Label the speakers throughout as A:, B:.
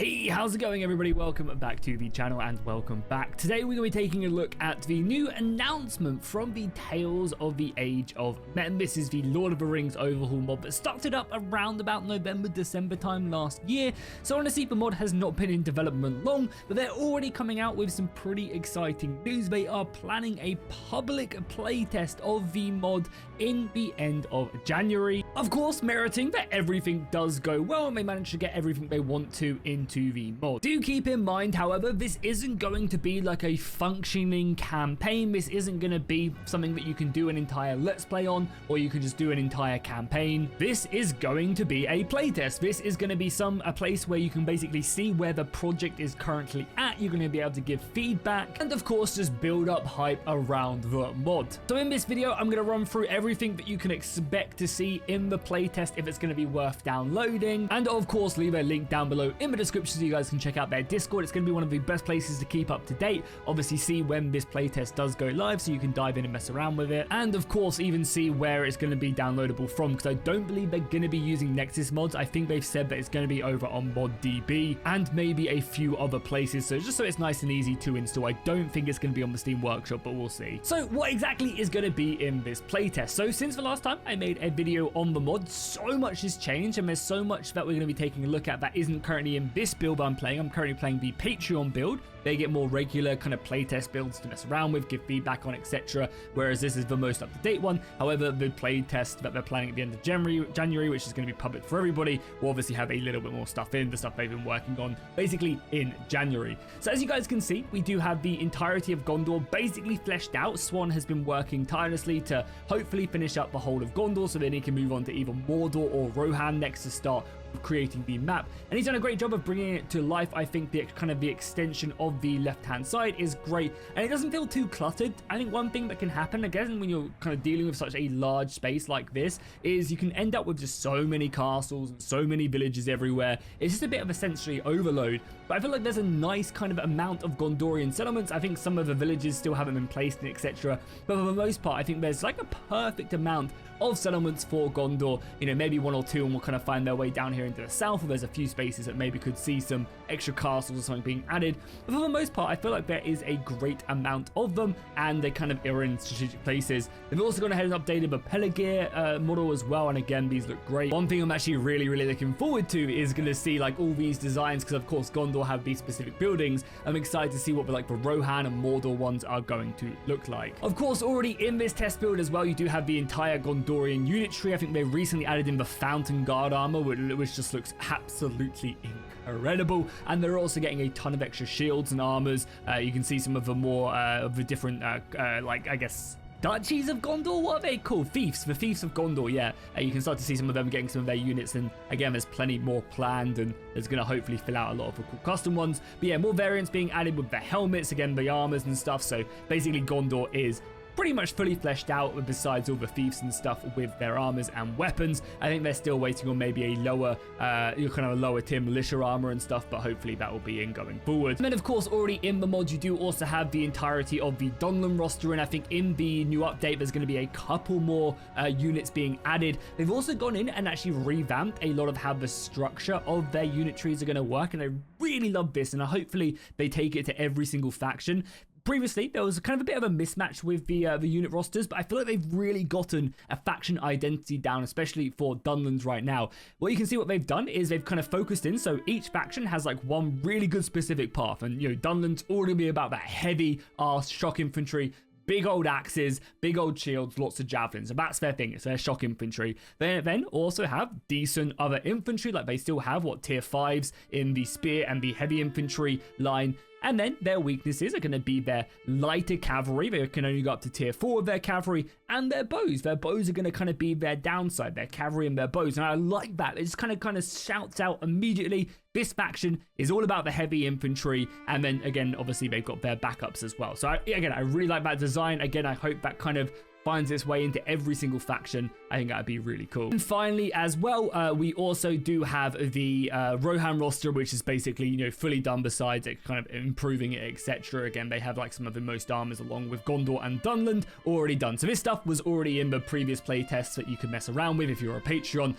A: Hey, how's it going everybody? Welcome back to the channel and welcome back. Today we're going to be taking a look at the new announcement from the Tales of the Age of Men. This is the Lord of the Rings overhaul mod that started up around about November, December time last year. So honestly, the mod has not been in development long, but they're already coming out with some pretty exciting news. They are planning a public playtest of the mod in the end of January. Of course, meriting that everything does go well and they manage to get everything they want to into the mod. Do keep in mind, however, this isn't going to be like a functioning campaign. This isn't going to be something that you can do an entire let's play on, or you can just do an entire campaign. This is going to be a playtest. This is going to be a place where you can basically see where the project is currently at. You're going to be able to give feedback and of course just build up hype around the mod. So in this video, I'm going to run through everything that you can expect to see in the playtest, if it's going to be worth downloading, and of course leave a link down below in the description so you guys can check out their Discord. It's going to be one of the best places to keep up to date. Obviously see when this playtest does go live so you can dive in and mess around with it, and of course even see where it's going to be downloadable from, because I don't believe they're going to be using Nexus mods. I think they've said that it's going to be over on ModDB and maybe a few other places, so just so it's nice and easy to install. I don't think it's going to be on the Steam Workshop, but we'll see. So what exactly is going to be in this playtest? So since the last time I made a video on the mod, so much has changed and there's so much that we're going to be taking a look at that isn't currently in this build I'm playing. I'm currently playing the Patreon build. They get more regular kind of playtest builds to mess around with, give feedback on, etc. Whereas this is the most up-to-date one. However, the playtest that they're planning at the end of January, which is going to be public for everybody, will obviously have a little bit more stuff in, the stuff they've been working on basically in January. So as you guys can see, we do have the entirety of Gondor basically fleshed out. Swan has been working tirelessly to hopefully finish up the whole of Gondor so then he can move on to either Mordor or Rohan next to start creating the map, and he's done a great job of bringing it to life. I think the kind of the extension of the left hand side is great and it doesn't feel too cluttered. I think one thing that can happen again when you're kind of dealing with such a large space like this is you can end up with just so many castles and so many villages everywhere. It's just a bit of a sensory overload, but I feel like there's a nice kind of amount of Gondorian settlements. I think some of the villages still haven't been placed and etc, but for the most part I think there's like a perfect amount of settlements for Gondor. You know, maybe one or two and we'll kind of find their way down here into the south, or there's a few spaces that maybe could see some extra castles or something being added, but for the most part I feel like there is a great amount of them and they kind of are in strategic places. They've also gone ahead and updated the Pelargir model as well, and again these look great. One thing I'm actually really looking forward to is going to see like all these designs, because of course Gondor have these specific buildings. I'm excited to see what the Rohan and Mordor ones are going to look like. Of course, already in this test build as well, you do have the entire Gondorian unit tree. I think they recently added in the Fountain Guard armor, which just looks absolutely incredible, and they're also getting a ton of extra shields and armors. You can see some of the more of the different like I guess duchies of Gondor. What are they called? Fiefs. The Fiefs of Gondor, yeah. You can start to see some of them getting some of their units, and again there's plenty more planned, and there's going to hopefully fill out a lot of the cool custom ones. But yeah, more variants being added with the helmets, again the armors and stuff. So basically Gondor is pretty much fully fleshed out, besides all the thieves and stuff with their armors and weapons. I think they're still waiting on maybe a lower kind of a lower tier militia armor and stuff, but hopefully that will be in going forward. And then of course already in the mod you do also have the entirety of the Dunland roster, and I think in the new update there's going to be a couple more units being added. They've also gone in and actually revamped a lot of how the structure of their unit trees are going to work, and I really love this, and hopefully they take it to every single faction. Previously, there was kind of a bit of a mismatch with the unit rosters, but I feel like they've really gotten a faction identity down, especially for Dunlands right now. Well, you can see what they've done is they've kind of focused in, so each faction has like one really good specific path, and you know, Dunland's all going to be about that heavy arse shock infantry, big old axes, big old shields, lots of javelins. So that's their thing. It's their shock infantry. They then also have decent other infantry, like they still have tier 5s in the spear and the heavy infantry line. And then their weaknesses are going to be their lighter cavalry. They can only go up to tier 4 of their cavalry, and their bows. Their bows are going to kind of be their downside, their cavalry and their bows. And I like that. It just kind of shouts out immediately, this faction is all about the heavy infantry. And then again, obviously they've got their backups as well. So again, I really like that design. Again, I hope that kind of finds its way into every single faction, I think that'd be really cool. And finally, as well, we also do have the Rohan roster, which is basically, you know, fully done besides it, kind of improving it, etc. Again, they have like some of the most armors along with Gondor and Dunland already done. So this stuff was already in the previous playtests that you could mess around with if you're a Patreon.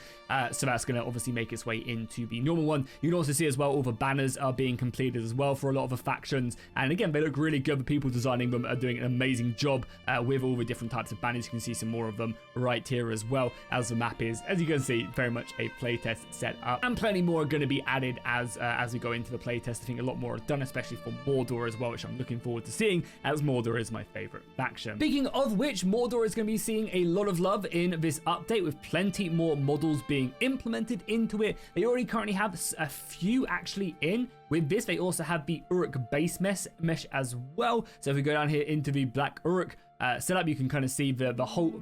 A: So that's going to obviously make its way into the normal one. You can also see as well all the banners are being completed as well for a lot of the factions. And again, they look really good. The people designing them are doing an amazing job with all the different types of banners. You can see some more of them right here as well, as the map is, as you can see, very much a playtest set up. And plenty more are going to be added as we go into the playtest. I think a lot more are done, especially for Mordor as well, which I'm looking forward to seeing, as Mordor is my favorite faction. Speaking of which, Mordor is going to be seeing a lot of love in this update, with plenty more models being implemented into it. They already currently have a few actually in. With this, they also have the Uruk base mesh as well. So if we go down here into the Black Uruk setup, you can kind of see the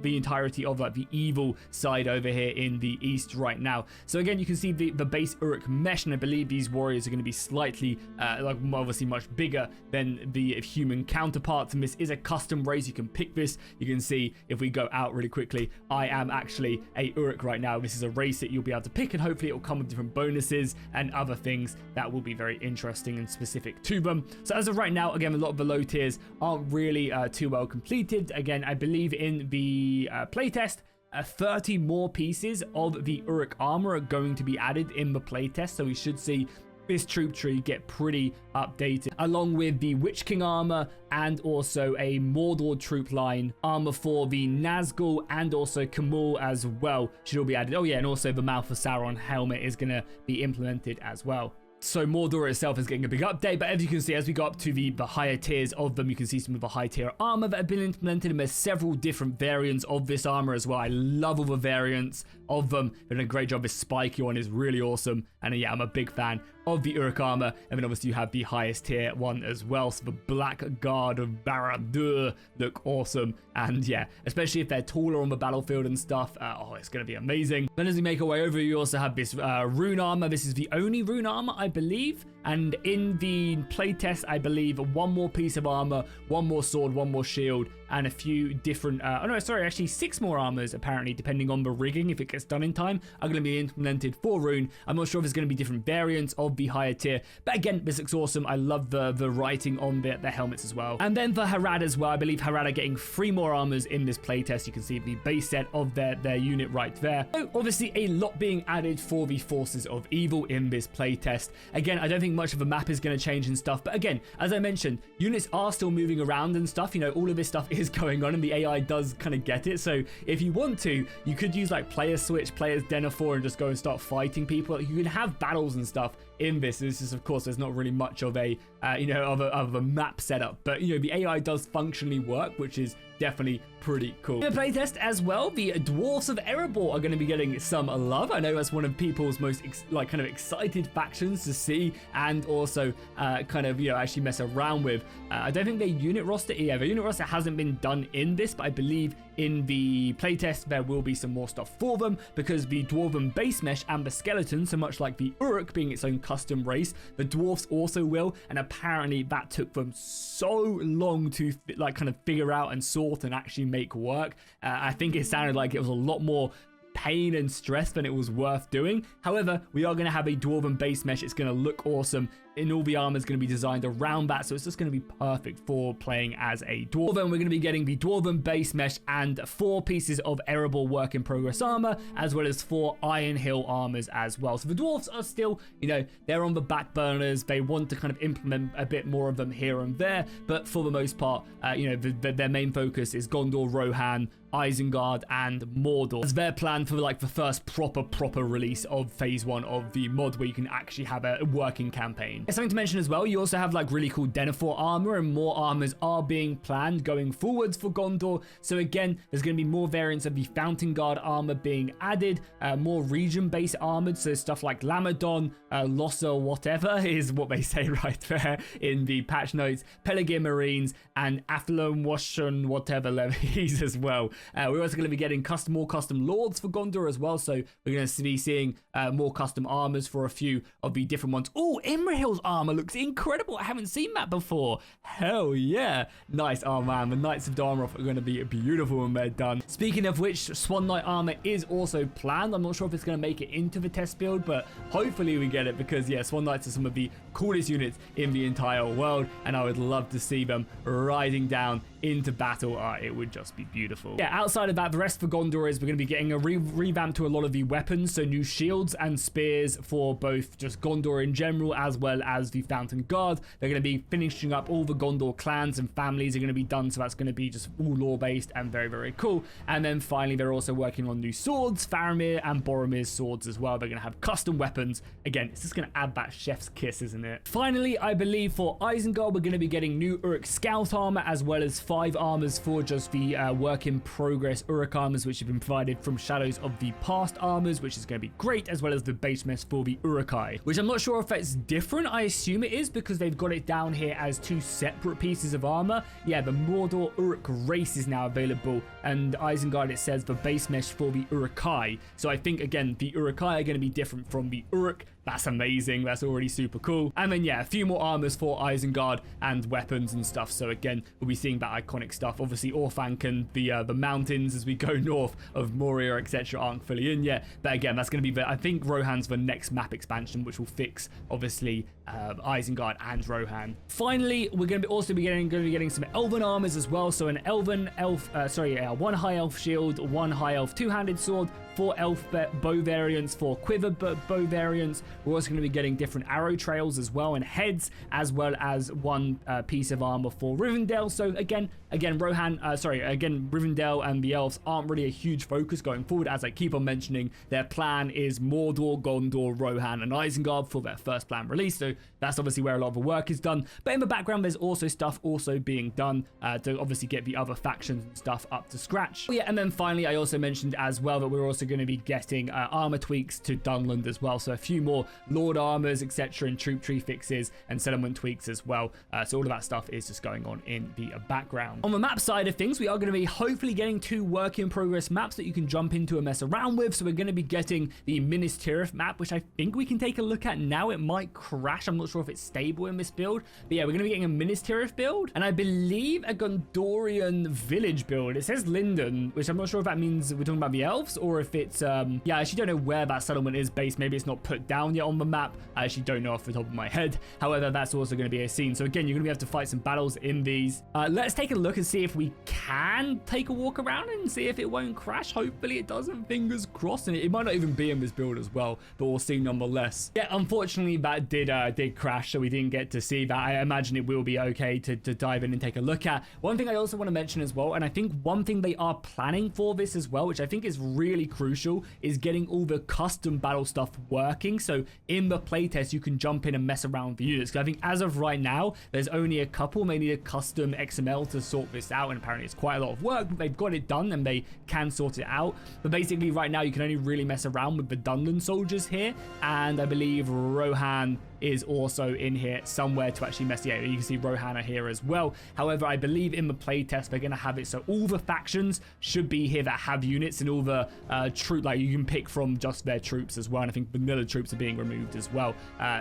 A: entirety of like the evil side over here in the east right now. So again, you can see the base Uruk mesh, and I believe these warriors are going to be slightly like obviously much bigger than the human counterparts, and this is a custom race. You can pick this. You can see if we go out really quickly, I am actually a Uruk right now. This is a race that you'll be able to pick, and hopefully it will come with different bonuses and other things that will be very interesting and specific to them. So as of right now, again, a lot of the low tiers aren't really too well completed. Again, I believe in the playtest, 30 more pieces of the Uruk armor are going to be added in the playtest, so we should see this troop tree get pretty updated, along with the Witch King armor and also a Mordor troop line armor for the Nazgul and also Kamul as well should all be added. Oh yeah, and also the Mouth of Sauron helmet is going to be implemented as well. So Mordor itself is getting a big update, but as you can see, as we go up to the higher tiers of them, you can see some of the high tier armor that have been implemented, and there's several different variants of this armor as well. I love all the variants of them. They've done a great job. This spiky one is really awesome, and yeah, I'm a big fan of the Uruk armor. And then obviously you have the highest tier one as well, so the Black Guard of Barad-dûr look awesome, and yeah, especially if they're taller on the battlefield and stuff, oh, it's going to be amazing. Then as we make our way over, you also have this rune armor. This is the only rune armor, I believe, and in the playtest, I believe one more piece of armor, one more sword, one more shield, and a few different, oh no, sorry, actually 6 more armors, apparently, depending on the rigging, if it gets done in time, are going to be implemented for Rune. I'm not sure if there's going to be different variants of the higher tier, but again, this looks awesome. I love the writing on the helmets as well. And then for Harad as well, I believe Harad are getting 3 more armors in this playtest. You can see the base set of their unit right there. So obviously a lot being added for the Forces of Evil in this playtest. Again, I don't think much of a map is going to change and stuff, but again, as I mentioned, units are still moving around and stuff. You know, all of this stuff is going on, and the AI does kind of get it. So if you want to, you could use like player switch, players Denethor, and just go and start fighting people. You can have battles and stuff in this. This is, of course, there's not really much of a of a map setup, but you know, the AI does functionally work, which is definitely pretty cool. In the playtest as well, the Dwarves of Erebor are going to be getting some love. I know that's one of people's most kind of excited factions to see, and also kind of, you know, actually mess around with. I don't think their unit roster, the unit roster hasn't been done in this, but I believe in the playtest there will be some more stuff for them, because the Dwarven base mesh and the skeleton, so much like the Uruk being its own custom race, the Dwarves also will, and apparently that took them so long to kind of figure out and sort and actually make work. I think it sounded like it was a lot more pain and stress than it was worth doing. However, we are going to have a Dwarven base mesh. It's going to look awesome, and all the armor is going to be designed around that, so it's just going to be perfect for playing as a dwarf. Then we're going to be getting the Dwarven base mesh and 4 pieces of Erebor work in progress armor, as well as 4 Iron Hill armors as well. So the dwarves are still, you know, they're on the back burners. They want to kind of implement a bit more of them here and there, but for the most part, you know, their main focus is Gondor, Rohan, Isengard, and Mordor. It's their plan for like the first proper release of phase 1 of the mod, where you can actually have a working campaign. Something to mention as well, you also have like really cool Denethor armor, and more armors are being planned going forwards for Gondor. So again, there's going to be more variants of the Fountain Guard armor being added, more region-based armored, so stuff like Lamadon, Lossa, whatever is what they say right there in the patch notes, Pelargir Marines, and Athlon Washon whatever levies as well. We're also going to be getting more custom lords for Gondor as well. So we're going to be seeing more custom armors for a few of the different ones. Oh, Imrahil's armor looks incredible. I haven't seen that before. Hell yeah. Nice. Oh man, the Knights of Dharma are going to be beautiful when they're done. Speaking of which, Swan Knight armor is also planned. I'm not sure if it's going to make it into the test build, but hopefully we get it because yeah, Swan Knights are some of the coolest units in the entire world, and I would love to see them riding down into battle. It would just be beautiful. Yeah, outside of that, the rest for Gondor is we're going to be getting a revamp to a lot of the weapons, so new shields and spears for both just Gondor in general as well as the Fountain Guard. They're going to be finishing up all the Gondor clans and families are going to be done, so that's going to be just all lore based and very, very cool. And then finally, they're also working on new swords, Faramir and Boromir's swords as well. They're going to have custom weapons. Again, it's just going to add that chef's kiss, isn't it? Finally, I believe for Isengard, we're going to be getting new Uruk scout armor as well as 5 armors for just the work in progress Uruk armors, which have been provided from Shadows of the Past armors, which is going to be great, as well as the base mess for the Urukai, which I'm not sure if that's different. I assume it is because they've got it down here as 2 separate pieces of armor. Yeah, the Mordor Uruk race is now available, and Isengard, it says the base mesh for the Urukai. So I think again the Urukai are going to be different from the Uruk. That's amazing. That's already super cool. And then yeah, a few more armors for Isengard and weapons and stuff. So again, we'll be seeing that iconic stuff. Obviously, Orthanc and the mountains as we go north of Moria, etc., aren't fully in yet. But again, that's going to be I think Rohan's the next map expansion, which will fix obviously Isengard and Rohan. Finally, we're going to be getting some Elven armors as well. So an one high elf shield, 1 high elf 2-handed sword, 4 elf bow variants, 4 quiver bow variants. We're also going to be getting different arrow trails as well and heads, as well as 1 piece of armor for Rivendell. So again, Rivendell and the elves aren't really a huge focus going forward. As I keep on mentioning, their plan is Mordor, Gondor, Rohan, and Isengard for their first plan release. So that's obviously where a lot of the work is done. But in the background, there's also stuff also being done to obviously get the other factions and stuff up to scratch. Yeah, and then finally, I also mentioned as well that we're also going to be getting armor tweaks to Dunland as well. So a few more Lord armors, etc., and troop tree fixes and settlement tweaks as well. So all of that stuff is just going on in the background. On the map side of things, we are going to be hopefully getting 2 work in progress maps that you can jump into and mess around with. So we're going to be getting the Minas Tirith map, which I think we can take a look at now. It might crash. I'm not sure if it's stable in this build, but yeah, we're going to be getting a Minas Tirith build, and I believe a Gondorian village build. It says Linden, which I'm not sure if that means we're talking about the elves or if it's yeah, I actually don't know where that settlement is based. Maybe it's not put down yet on the map. I actually don't know off the top of my head. However, that's also going to be a scene. So again, you're going to be able to fight some battles in these. Let's take a look and see if we can take a walk around and see if it won't crash. Hopefully it doesn't. Fingers crossed. And it might not even be in this build as well, but we'll see nonetheless. Yeah, unfortunately that did crash, so we didn't get to see that. I imagine it will be okay to dive in and take a look at. One thing I also want to mention as well, and I think one thing they are planning for this as well, which I think is really crucial, is getting all the custom battle stuff working. So in the playtest, you can jump in and mess around with the units. Because I think as of right now, there's only a couple. They need a custom XML to sort this out, and apparently it's quite a lot of work, but they've got it done and they can sort it out. But basically right now, you can only really mess around with the Dunland soldiers here, and I believe Rohan is also in here somewhere to actually mess. Yeah, you can see Rohan here as well. However, I believe in the playtest they're going to have it so all the factions should be here that have units, and all the troop, like you can pick from just their troops as well. And I think vanilla troops are being removed as well.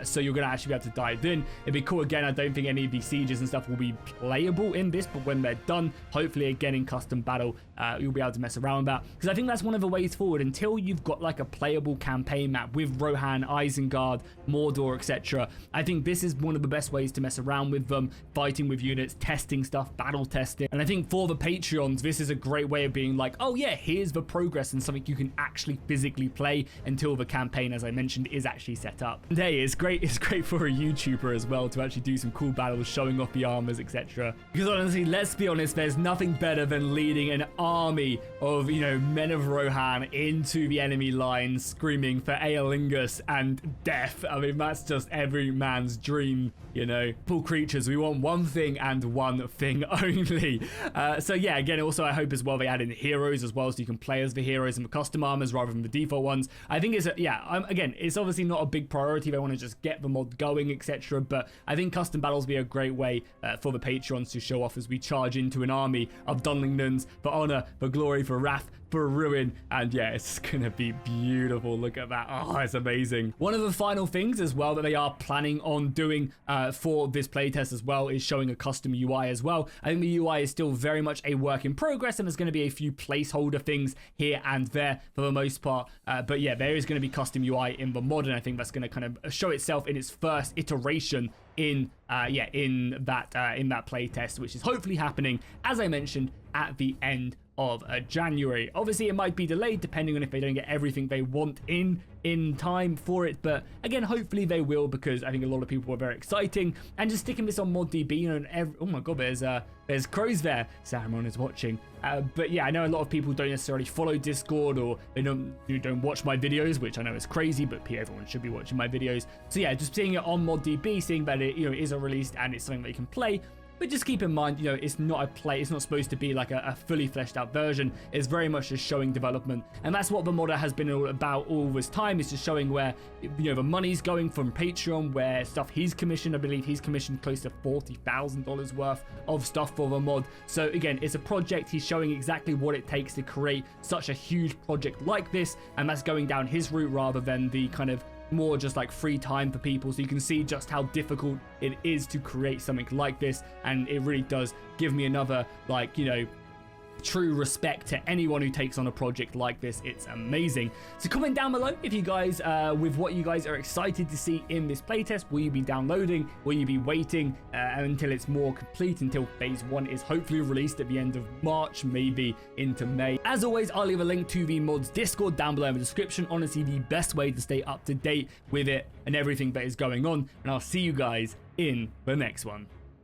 A: So you're going to actually be able to dive in. It'd be cool. Again, I don't think any of these sieges and stuff will be playable in this, but when they're done, hopefully again in custom battle, you'll be able to mess around with that, because I think that's one of the ways forward. Until you've got like a playable campaign map with Rohan, Isengard, Mordor, etc., I think this is one of the best ways to mess around with them, fighting with units, testing stuff, battle testing. And I think for the Patreons, this is a great way of being like, oh yeah, here's the progress and something you can actually physically play until the campaign, as I mentioned, is actually set up. And hey, it's great for a YouTuber as well to actually do some cool battles, showing off the armors, etc. Because honestly, let's be honest, there's nothing better than leading an army of, you know, men of Rohan into the enemy lines, screaming for Aelingus and death. I mean, that's just every man's dream, you know. Poor creatures, we want one thing and one thing only. So yeah, again, also I hope as well they add in heroes as well, so you can play as the heroes and the custom armors rather than the default ones. I think it's again, it's obviously not a big priority. They want to just get the mod going, etc. But I think custom battles be a great way for the patrons to show off as we charge into an army of Dunlingdons for honor, for glory, for wrath, for ruin. And yeah, it's gonna be beautiful. Look at that. Oh, it's amazing. One of the final things as well that they are planning on doing for this playtest as well is showing a custom UI as well. I think the UI is still very much a work in progress, and there's going to be a few placeholder things here and there for the most part. But yeah, there is going to be custom UI in the mod, and I think that's going to kind of show itself in its first iteration in that playtest, which is hopefully happening, as I mentioned, at the end of January. Obviously, it might be delayed depending on if they don't get everything they want in time for it, but again, hopefully they will, because I think a lot of people are very exciting. And just sticking this on ModDB, you know, oh my god, there's crows there. Saruman is watching. But yeah, I know a lot of people don't necessarily follow Discord, or they don't watch my videos, which I know is crazy, but everyone should be watching my videos. So yeah, just seeing it on ModDB, seeing that it, you know, is a released and it's something that you can play. But just keep in mind, you know, it's not it's not supposed to be like a fully fleshed out version. It's very much just showing development. And that's what the modder has been all about all this time, is just showing where, you know, the money's going from Patreon, where stuff he's commissioned. I believe he's commissioned close to $40,000 worth of stuff for the mod. So again, it's a project. He's showing exactly what it takes to create such a huge project like this. And that's going down his route rather than the kind of more just like free time for people. So you can see just how difficult it is to create something like this, and it really does give me another, like, you know, true respect to anyone who takes on a project like this. It's amazing. So comment down below if you guys with what you guys are excited to see in this playtest. Will you be downloading? Will you be waiting until it's more complete, until phase 1 is hopefully released at the end of March, maybe into May? As always, I'll leave a link to the mod's Discord down below in the description. Honestly, the best way to stay up to date with it and everything that is going on, and I'll see you guys in the next one.